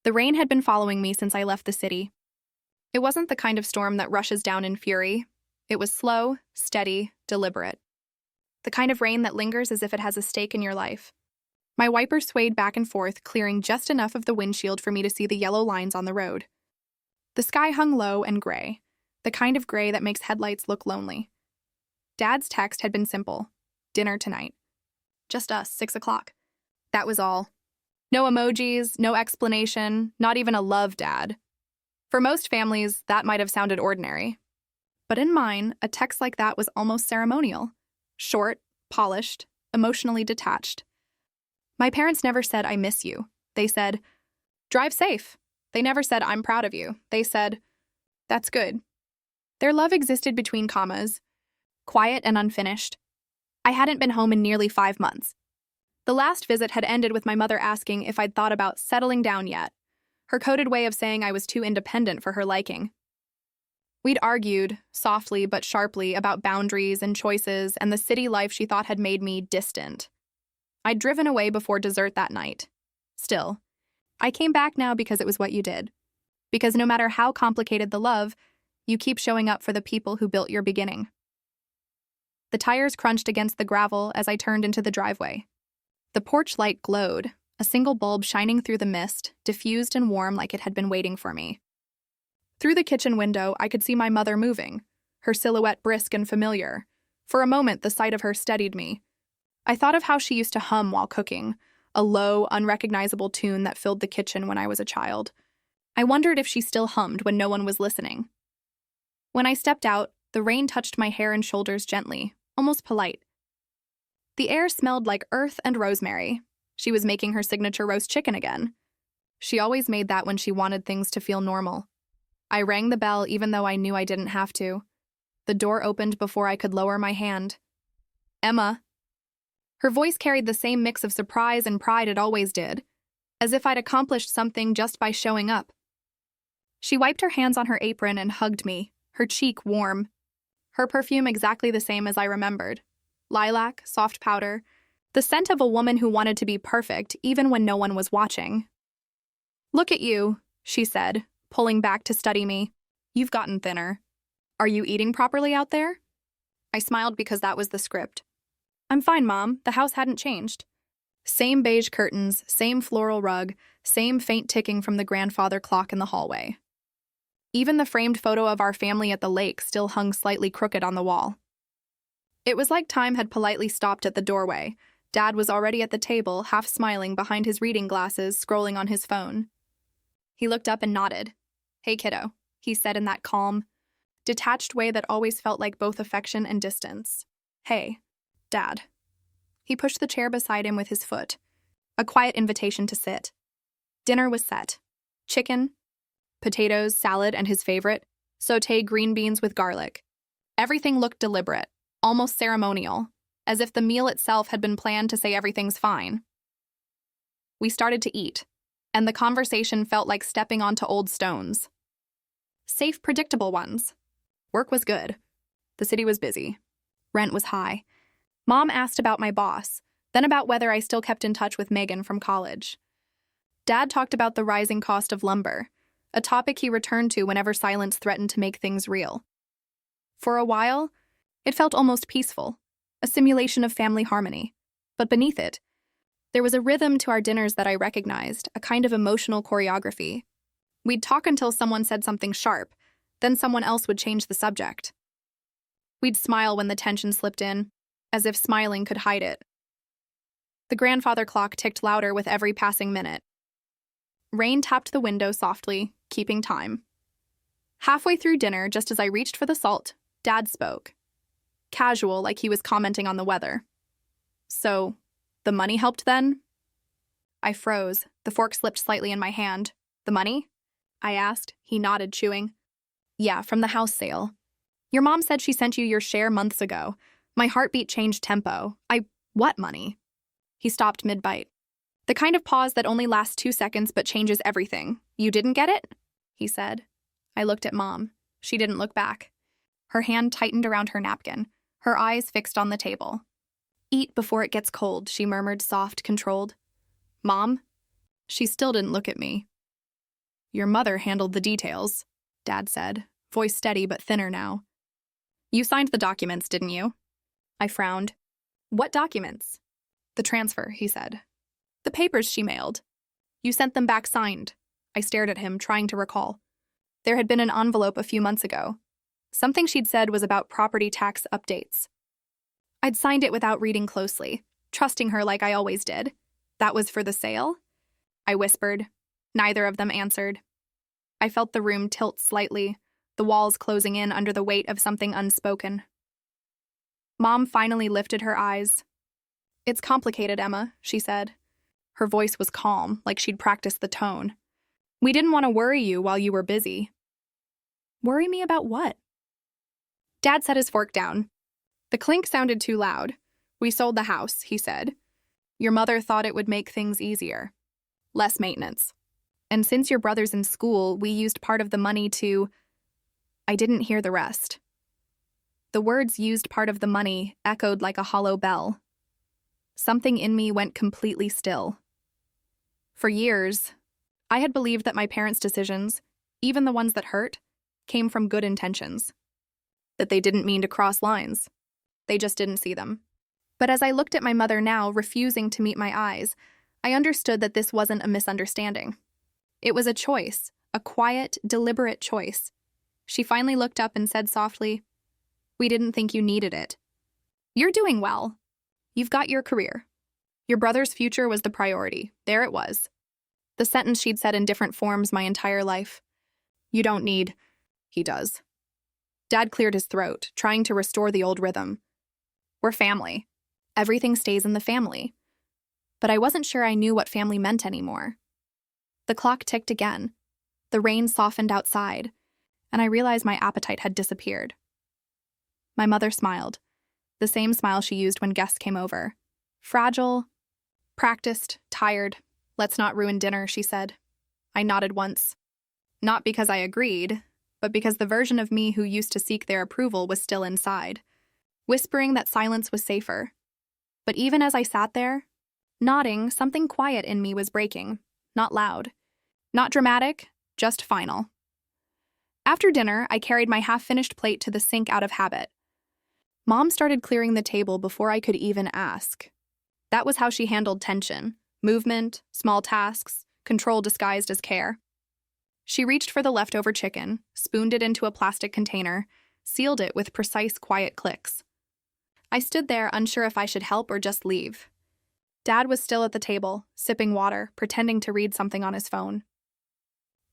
The rain had been following me since I left the city. It wasn't the kind of storm that rushes down in fury. It was slow, steady, deliberate. The kind of rain that lingers as if it has a stake in your life. My wipers swayed back and forth, clearing just enough of the windshield for me to see the yellow lines on the road. The sky hung low and gray, the kind of gray that makes headlights look lonely. Dad's text had been simple. Dinner tonight. Just us, 6 o'clock. That was all. No emojis, no explanation, not even a love, Dad. For most families, that might have sounded ordinary. But in mine, a text like that was almost ceremonial. Short, polished, emotionally detached. My parents never said, "I miss you." They said, "Drive safe." They never said, "I'm proud of you." They said, "That's good." Their love existed between commas, quiet and unfinished. I hadn't been home in nearly 5 months. The last visit had ended with my mother asking if I'd thought about settling down yet, her coded way of saying I was too independent for her liking. We'd argued, softly but sharply, about boundaries and choices and the city life she thought had made me distant. I'd driven away before dessert that night. Still, I came back now because it was what you did. Because no matter how complicated the love, you keep showing up for the people who built your beginning. The tires crunched against the gravel as I turned into the driveway. The porch light glowed, a single bulb shining through the mist, diffused and warm like it had been waiting for me. Through the kitchen window, I could see my mother moving, her silhouette brisk and familiar. For a moment, the sight of her steadied me. I thought of how she used to hum while cooking, a low, unrecognizable tune that filled the kitchen when I was a child. I wondered if she still hummed when no one was listening. When I stepped out, the rain touched my hair and shoulders gently, almost polite. The air smelled like earth and rosemary. She was making her signature roast chicken again. She always made that when she wanted things to feel normal. I rang the bell even though I knew I didn't have to. The door opened before I could lower my hand. "Emma." Her voice carried the same mix of surprise and pride it always did, as if I'd accomplished something just by showing up. She wiped her hands on her apron and hugged me, her cheek warm. Her perfume exactly the same as I remembered. Lilac, soft powder, the scent of a woman who wanted to be perfect even when no one was watching. "Look at you," she said, pulling back to study me. "You've gotten thinner. Are you eating properly out there?" I smiled because that was the script. "I'm fine, Mom. The house hadn't changed." Same beige curtains, same floral rug, same faint ticking from the grandfather clock in the hallway. Even the framed photo of our family at the lake still hung slightly crooked on the wall. It was like time had politely stopped at the doorway. Dad was already at the table, half smiling behind his reading glasses, scrolling on his phone. He looked up and nodded. "Hey, kiddo," he said in that calm, detached way that always felt like both affection and distance. "Hey, Dad." He pushed the chair beside him with his foot, a quiet invitation to sit. Dinner was set. Chicken, potatoes, salad, and his favorite, sauté green beans with garlic. Everything looked deliberate, almost ceremonial, as if the meal itself had been planned to say everything's fine. We started to eat, and the conversation felt like stepping onto old stones. Safe, predictable ones. Work was good. The city was busy. Rent was high. Mom asked about my boss, then about whether I still kept in touch with Megan from college. Dad talked about the rising cost of lumber, a topic he returned to whenever silence threatened to make things real. For a while, it felt almost peaceful, a simulation of family harmony. But beneath it, there was a rhythm to our dinners that I recognized, a kind of emotional choreography. We'd talk until someone said something sharp, then someone else would change the subject. We'd smile when the tension slipped in, as if smiling could hide it. The grandfather clock ticked louder with every passing minute. Rain tapped the window softly, keeping time. Halfway through dinner, just as I reached for the salt, Dad spoke. Casual, like he was commenting on the weather. "So, the money helped then?" I froze. The fork slipped slightly in my hand. "The money?" I asked. He nodded, chewing. "Yeah, from the house sale. Your mom said she sent you your share months ago." My heartbeat changed tempo. What money?" He stopped mid-bite. The kind of pause that only lasts 2 seconds but changes everything. "You didn't get it?" he said. I looked at Mom. She didn't look back. Her hand tightened around her napkin, her eyes fixed on the table. "Eat before it gets cold," she murmured, soft, controlled. "Mom?" She still didn't look at me. Your mother handled the details, Dad said, voice steady but thinner now. You signed the documents, didn't you? I frowned. What documents? The transfer, he said. The papers she mailed. You sent them back signed. I stared at him, trying to recall. There had been an envelope a few months ago. Something she'd said was about property tax updates. I'd signed it without reading closely, trusting her like I always did. That was for the sale? I whispered. Neither of them answered. I felt the room tilt slightly, the walls closing in under the weight of something unspoken. Mom finally lifted her eyes. It's complicated, Emma, she said. Her voice was calm, like she'd practiced the tone. We didn't want to worry you while you were busy. Worry me about what? Dad set his fork down. The clink sounded too loud. We sold the house, he said. Your mother thought it would make things easier. Less maintenance. And since your brother's in school, we used part of the money to… I didn't hear the rest. The words used part of the money echoed like a hollow bell. Something in me went completely still. For years, I had believed that my parents' decisions, even the ones that hurt, came from good intentions. That they didn't mean to cross lines. They just didn't see them. But as I looked at my mother now, refusing to meet my eyes, I understood that this wasn't a misunderstanding. It was a choice, a quiet, deliberate choice. She finally looked up and said softly, We didn't think you needed it. You're doing well. You've got your career. Your brother's future was the priority. There it was. The sentence she'd said in different forms my entire life. You don't need… He does. Dad cleared his throat, trying to restore the old rhythm. We're family. Everything stays in the family. But I wasn't sure I knew what family meant anymore. The clock ticked again. The rain softened outside, and I realized my appetite had disappeared. My mother smiled, the same smile she used when guests came over. Fragile, practiced, tired. Let's not ruin dinner, she said. I nodded once. Not because I agreed, but because the version of me who used to seek their approval was still inside, whispering that silence was safer. But even as I sat there, nodding, something quiet in me was breaking, not loud. Not dramatic, just final. After dinner, I carried my half-finished plate to the sink out of habit. Mom started clearing the table before I could even ask. That was how she handled tension, movement, small tasks, control disguised as care. She reached for the leftover chicken, spooned it into a plastic container, sealed it with precise, quiet clicks. I stood there, unsure if I should help or just leave. Dad was still at the table, sipping water, pretending to read something on his phone.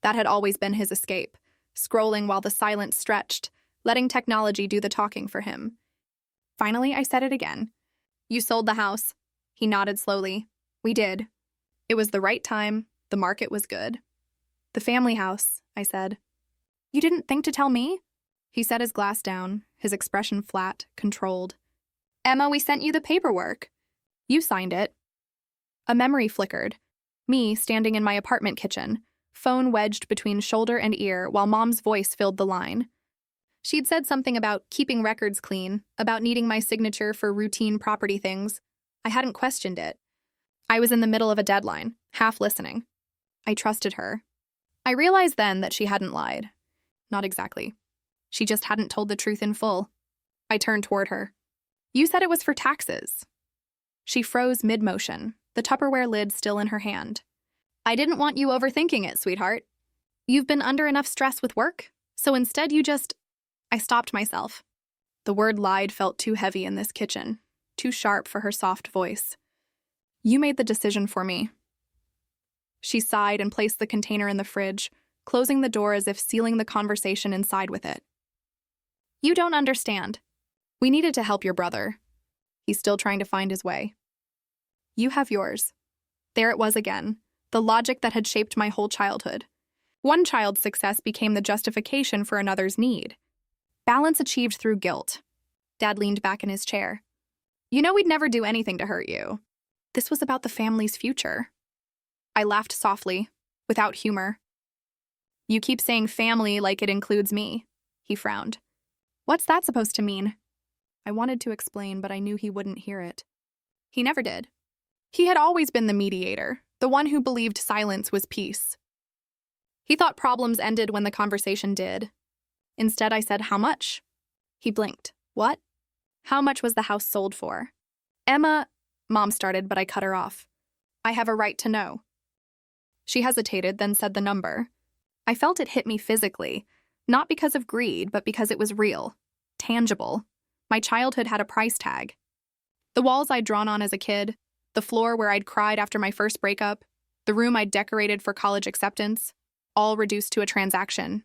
That had always been his escape, scrolling while the silence stretched, letting technology do the talking for him. Finally, I said it again. You sold the house. He nodded slowly. We did. It was the right time. The market was good. The family house, I said. You didn't think to tell me? He set his glass down, his expression flat, controlled. Emma, we sent you the paperwork. You signed it. A memory flickered. Me standing in my apartment kitchen, phone wedged between shoulder and ear while Mom's voice filled the line. She'd said something about keeping records clean, about needing my signature for routine property things. I hadn't questioned it. I was in the middle of a deadline, half listening. I trusted her. I realized then that she hadn't lied. Not exactly. She just hadn't told the truth in full. I turned toward her. You said it was for taxes. She froze mid-motion, the Tupperware lid still in her hand. I didn't want you overthinking it, sweetheart. You've been under enough stress with work, so instead you just… I stopped myself. The word lied felt too heavy in this kitchen, too sharp for her soft voice. You made the decision for me. She sighed and placed the container in the fridge, closing the door as if sealing the conversation inside with it. You don't understand. We needed to help your brother. He's still trying to find his way. You have yours. There it was again, the logic that had shaped my whole childhood. One child's success became the justification for another's need. Balance achieved through guilt. Dad leaned back in his chair. You know we'd never do anything to hurt you. This was about the family's future. I laughed softly, without humor. You keep saying family like it includes me. He frowned. What's that supposed to mean? I wanted to explain, but I knew he wouldn't hear it. He never did. He had always been the mediator, the one who believed silence was peace. He thought problems ended when the conversation did. Instead, I said, "How much?" He blinked. "What?" "How much was the house sold for?" "Emma," Mom started, but I cut her off. "I have a right to know." She hesitated, then said the number. I felt it hit me physically, not because of greed, but because it was real, tangible. My childhood had a price tag. The walls I'd drawn on as a kid, the floor where I'd cried after my first breakup, the room I'd decorated for college acceptance, all reduced to a transaction.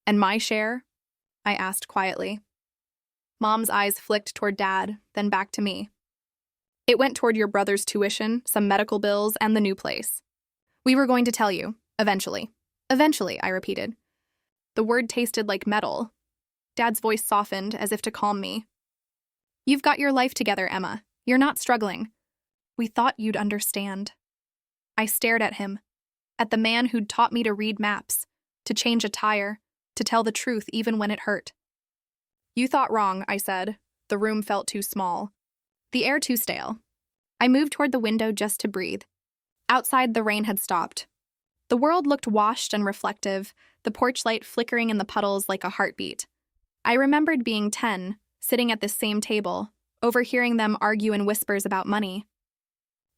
"And my share?" I asked quietly. Mom's eyes flicked toward Dad, then back to me. "It went toward your brother's tuition, some medical bills, and the new place. We were going to tell you, eventually." "Eventually," I repeated. The word tasted like metal. Dad's voice softened, as if to calm me. "You've got your life together, Emma. You're not struggling. We thought you'd understand." I stared at him, at the man who'd taught me to read maps, to change a tire, to tell the truth even when it hurt. "You thought wrong," I said. The room felt too small. The air too stale. I moved toward the window just to breathe. Outside, the rain had stopped. The world looked washed and reflective, the porch light flickering in the puddles like a heartbeat. I remembered being 10, sitting at this same table, overhearing them argue in whispers about money.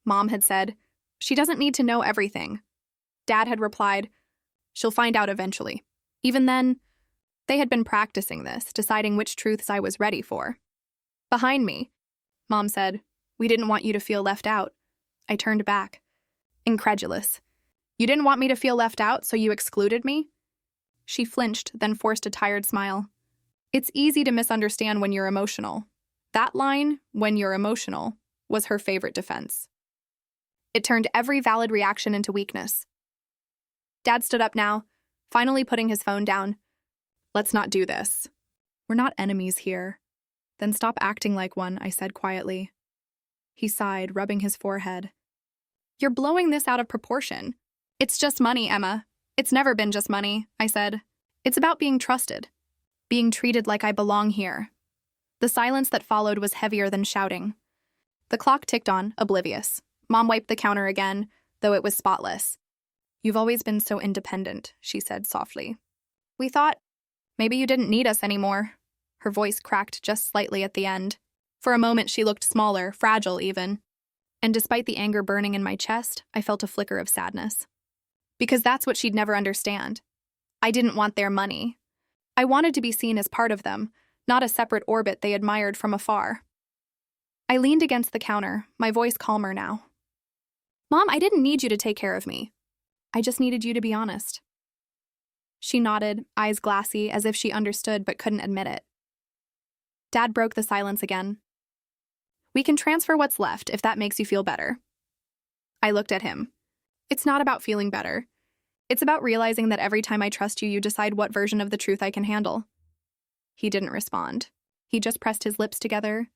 Mom had said, "She doesn't need to know everything." Dad had replied, "She'll find out eventually." Even then, they had been practicing this, deciding which truths I was ready for. Behind me, Mom said, "We didn't want you to feel left out." I turned back, incredulous. "You didn't want me to feel left out, so you excluded me?" She flinched, then forced a tired smile. "It's easy to misunderstand when you're emotional." That line, "when you're emotional," was her favorite defense. It turned every valid reaction into weakness. Dad stood up now, finally putting his phone down. "Let's not do this. We're not enemies here." "Then stop acting like one," I said quietly. He sighed, rubbing his forehead. "You're blowing this out of proportion. It's just money, Emma. It's never been just money," I said. "It's about being trusted, being treated like I belong here." The silence that followed was heavier than shouting. The clock ticked on, oblivious. Mom wiped the counter again, though it was spotless. "You've always been so independent," she said softly. "We thought maybe you didn't need us anymore." Her voice cracked just slightly at the end. For a moment, she looked smaller, fragile even. And despite the anger burning in my chest, I felt a flicker of sadness. Because that's what she'd never understand. I didn't want their money. I wanted to be seen as part of them, not a separate orbit they admired from afar. I leaned against the counter, my voice calmer now. "Mom, I didn't need you to take care of me. I just needed you to be honest." She nodded, eyes glassy, as if she understood but couldn't admit it. Dad broke the silence again. "We can transfer what's left if that makes you feel better." I looked at him. "It's not about feeling better. It's about realizing that every time I trust you, you decide what version of the truth I can handle." He didn't respond. He just pressed his lips together,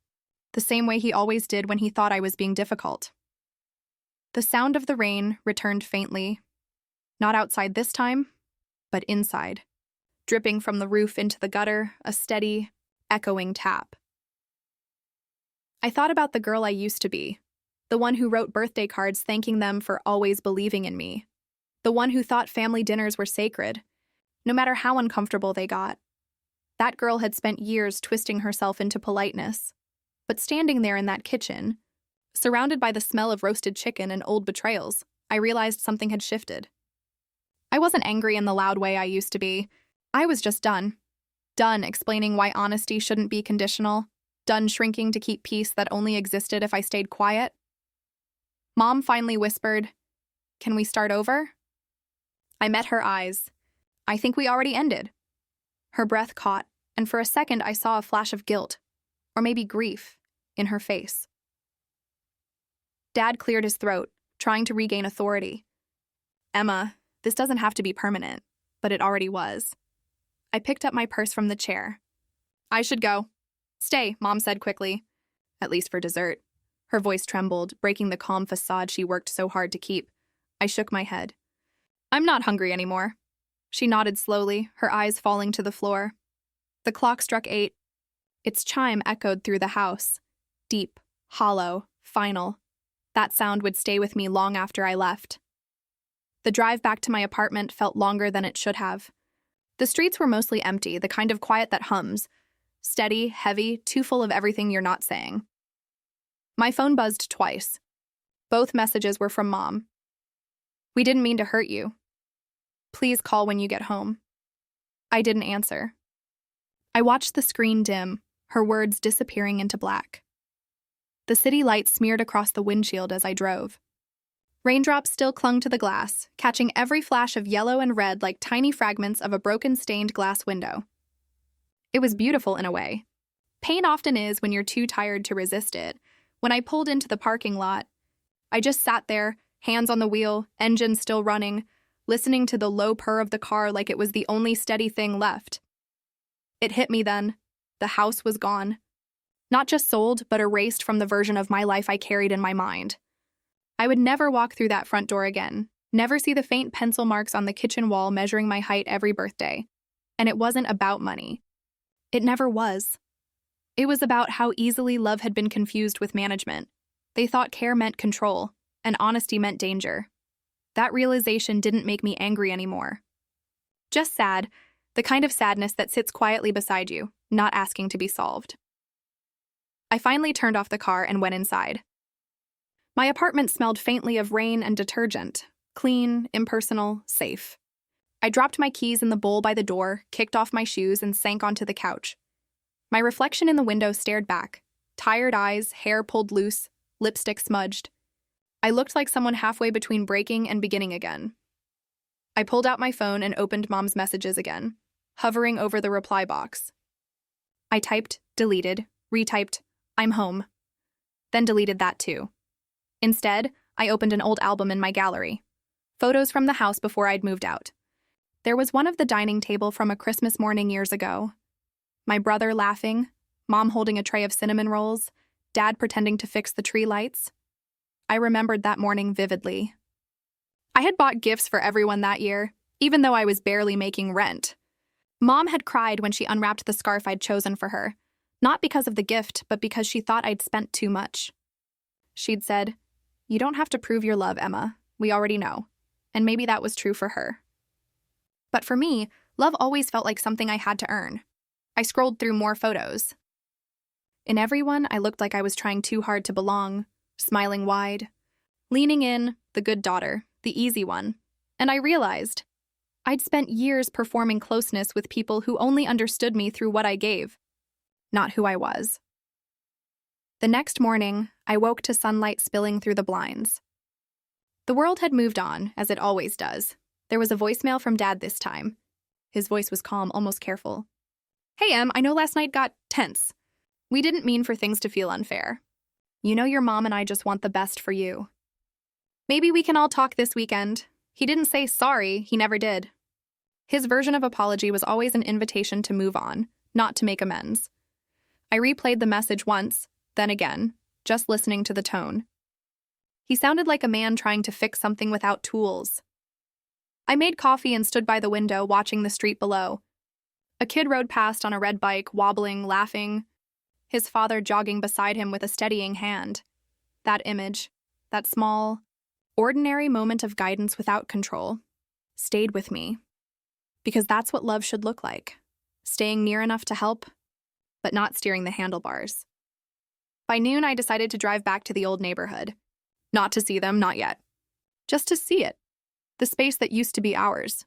the same way he always did when he thought I was being difficult. The sound of the rain returned faintly, not outside this time, but inside, dripping from the roof into the gutter, a steady, echoing tap. I thought about the girl I used to be, the one who wrote birthday cards thanking them for always believing in me, the one who thought family dinners were sacred, no matter how uncomfortable they got. That girl had spent years twisting herself into politeness, but standing there in that kitchen, surrounded by the smell of roasted chicken and old betrayals, I realized something had shifted. I wasn't angry in the loud way I used to be. I was just done. Done explaining why honesty shouldn't be conditional. Done shrinking to keep peace that only existed if I stayed quiet. Mom finally whispered, "Can we start over?" I met her eyes. "I think we already ended." Her breath caught, and for a second I saw a flash of guilt, or maybe grief, in her face. Dad cleared his throat, trying to regain authority. "Emma, this doesn't have to be permanent," but it already was. I picked up my purse from the chair. "I should go." "Stay," Mom said quickly. "At least for dessert." Her voice trembled, breaking the calm facade she worked so hard to keep. I shook my head. "I'm not hungry anymore." She nodded slowly, her eyes falling to the floor. The clock struck 8. Its chime echoed through the house. Deep, hollow, final. That sound would stay with me long after I left. The drive back to my apartment felt longer than it should have. The streets were mostly empty, the kind of quiet that hums. Steady, heavy, too full of everything you're not saying. My phone buzzed twice. Both messages were from Mom. "We didn't mean to hurt you. Please call when you get home." I didn't answer. I watched the screen dim, her words disappearing into black. The city lights smeared across the windshield as I drove. Raindrops still clung to the glass, catching every flash of yellow and red like tiny fragments of a broken stained glass window. It was beautiful in a way. Pain often is when you're too tired to resist it. When I pulled into the parking lot, I just sat there, hands on the wheel, engine still running, listening to the low purr of the car like it was the only steady thing left. It hit me then. The house was gone. Not just sold, but erased from the version of my life I carried in my mind. I would never walk through that front door again, never see the faint pencil marks on the kitchen wall measuring my height every birthday. And it wasn't about money. It never was. It was about how easily love had been confused with management. They thought care meant control, and honesty meant danger. That realization didn't make me angry anymore. Just sad, the kind of sadness that sits quietly beside you, not asking to be solved. I finally turned off the car and went inside. My apartment smelled faintly of rain and detergent, clean, impersonal, safe. I dropped my keys in the bowl by the door, kicked off my shoes, and sank onto the couch. My reflection in the window stared back, tired eyes, hair pulled loose, lipstick smudged. I looked like someone halfway between breaking and beginning again. I pulled out my phone and opened Mom's messages again, hovering over the reply box. I typed, deleted, retyped, "I'm home." Then deleted that too. Instead, I opened an old album in my gallery. Photos from the house before I'd moved out. There was one of the dining table from a Christmas morning years ago. My brother laughing, Mom holding a tray of cinnamon rolls, Dad pretending to fix the tree lights. I remembered that morning vividly. I had bought gifts for everyone that year, even though I was barely making rent. Mom had cried when she unwrapped the scarf I'd chosen for her, not because of the gift, but because she thought I'd spent too much. She'd said, "You don't have to prove your love, Emma. We already know." And maybe that was true for her. But for me, love always felt like something I had to earn. I scrolled through more photos. In everyone, I looked like I was trying too hard to belong, smiling wide, leaning in, the good daughter, the easy one. And I realized I'd spent years performing closeness with people who only understood me through what I gave, not who I was. The next morning, I woke to sunlight spilling through the blinds. The world had moved on, as it always does. There was a voicemail from Dad this time. His voice was calm, almost careful. "Hey, Em, I know last night got tense. We didn't mean for things to feel unfair. You know your mom and I just want the best for you. Maybe we can all talk this weekend." He didn't say sorry, he never did. His version of apology was always an invitation to move on, not to make amends. I replayed the message once, then again, just listening to the tone. He sounded like a man trying to fix something without tools. I made coffee and stood by the window watching the street below. A kid rode past on a red bike, wobbling, laughing, his father jogging beside him with a steadying hand. That image, that small, ordinary moment of guidance without control, stayed with me. Because that's what love should look like. Staying near enough to help, but not steering the handlebars. By noon, I decided to drive back to the old neighborhood. Not to see them, not yet. Just to see it. The space that used to be ours.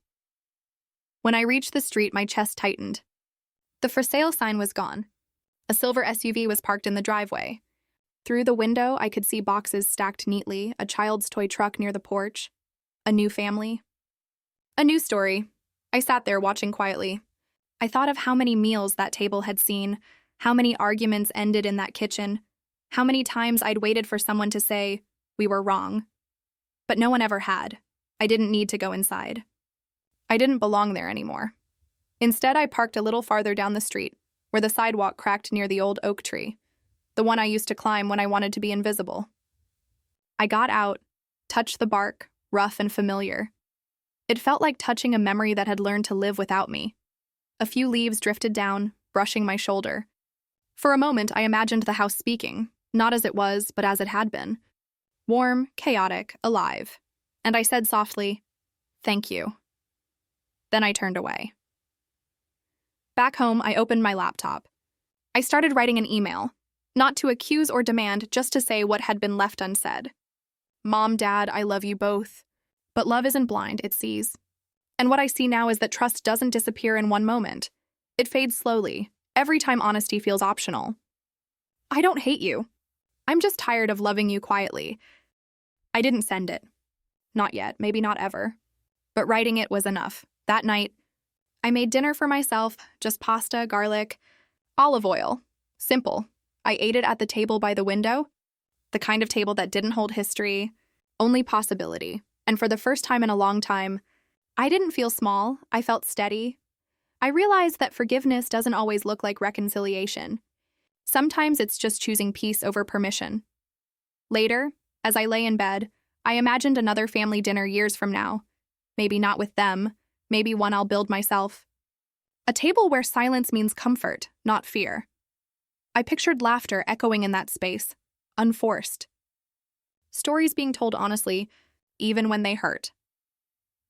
When I reached the street, my chest tightened. The for sale sign was gone. A silver SUV was parked in the driveway. Through the window, I could see boxes stacked neatly, a child's toy truck near the porch. A new family. A new story. I sat there watching quietly. I thought of how many meals that table had seen, how many arguments ended in that kitchen, how many times I'd waited for someone to say, "We were wrong." But no one ever had. I didn't need to go inside. I didn't belong there anymore. Instead, I parked a little farther down the street, where the sidewalk cracked near the old oak tree, the one I used to climb when I wanted to be invisible. I got out, touched the bark, rough and familiar. It felt like touching a memory that had learned to live without me. A few leaves drifted down, brushing my shoulder. For a moment, I imagined the house speaking, not as it was, but as it had been. Warm, chaotic, alive. And I said softly, Thank you. Then I turned away. Back home, I opened my laptop. I started writing an email, not to accuse or demand, just to say what had been left unsaid. Mom, Dad, I love you both. But love isn't blind, it sees. And what I see now is that trust doesn't disappear in one moment. It fades slowly, every time honesty feels optional. I don't hate you. I'm just tired of loving you quietly. I didn't send it. Not yet, maybe not ever. But writing it was enough. That night, I made dinner for myself, just pasta, garlic, olive oil. Simple. I ate it at the table by the window, the kind of table that didn't hold history, only possibility. And for the first time in a long time, I didn't feel small, I felt steady. I realized that forgiveness doesn't always look like reconciliation. Sometimes it's just choosing peace over permission. Later, as I lay in bed, I imagined another family dinner years from now. Maybe not with them, maybe one I'll build myself. A table where silence means comfort, not fear. I pictured laughter echoing in that space, unforced. Stories being told honestly, even when they hurt.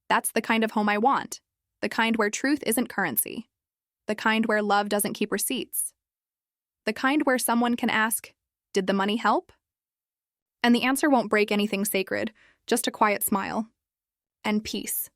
That's the kind of home I want, the kind where truth isn't currency, the kind where love doesn't keep receipts, the kind where someone can ask, did the money help? And the answer won't break anything sacred, just a quiet smile. And peace.